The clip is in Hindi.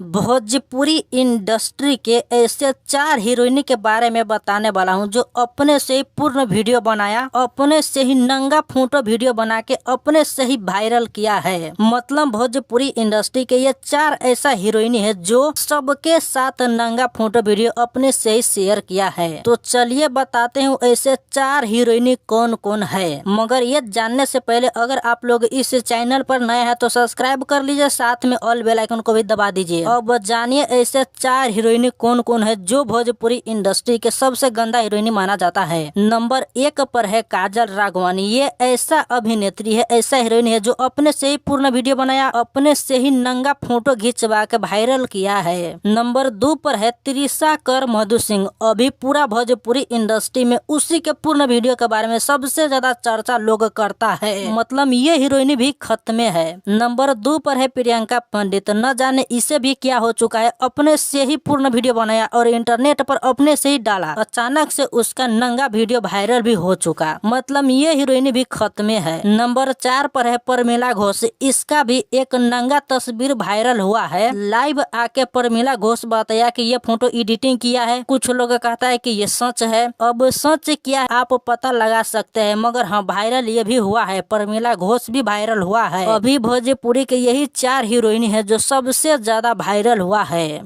भोजपुरी इंडस्ट्री के ऐसे 4 हीरोइन के बारे में बताने वाला हूं जो अपने से ही पूर्ण वीडियो बनाया, अपने से ही नंगा फोटो वीडियो बना के अपने से ही वायरल किया है। मतलब भोजपुरी इंडस्ट्री के ये 4 ऐसा हीरोइन है जो सबके साथ नंगा फोटो वीडियो अपने से ही शेयर किया है। तो चलिए बताते हैं ऐसे 4 हीरोइन कौन कौन है। मगर ये जानने से पहले अगर आप लोग इस चैनल पर नए हैं तो सब्सक्राइब कर लीजिए, साथ में ऑल बेल आइकन को भी दबा दीजिए। अब जानिए ऐसे 4 हीरोइन कौन कौन है जो भोजपुरी इंडस्ट्री के सबसे गंदा हीरोइन माना जाता है। नंबर 1 पर है काजल राघवानी। ये ऐसा अभिनेत्री है, ऐसा हीरोइन है जो अपने से ही पूर्ण वीडियो बनाया, अपने से ही नंगा फोटो खिंचवा के वायरल किया है। नंबर 2 पर है त्रिशा कर मधु सिंह। अभी पूरा भोजपुरी इंडस्ट्री में उसी के पूर्ण वीडियो के बारे में सबसे ज्यादा चर्चा लोग करता है। मतलब ये हीरोइन भी खत्मे है। नंबर 2 पर है प्रियंका पंडित। न जाने इसे भी क्या हो चुका है, अपने से ही पूर्ण वीडियो बनाया और इंटरनेट पर अपने से ही डाला, अचानक से उसका नंगा वीडियो वायरल भी हो चुका। मतलब ये हीरोइन भी खत्मे है। नंबर 4 पर है प्रमिला घोष। इसका भी एक नंगा तस्वीर वायरल हुआ है। लाइव आके प्रमिला घोष बताया कि ये फोटो एडिटिंग किया है। कुछ लोग कहता है कि ये सच है। अब सच क्या है आप पता लगा सकते हैं, मगर हाँ वायरल ये भी हुआ है, प्रमिला घोष भी वायरल हुआ है। अभी भोजपुरी के यही 4 हीरोइन है जो सबसे ज्यादा वायरल हुआ है।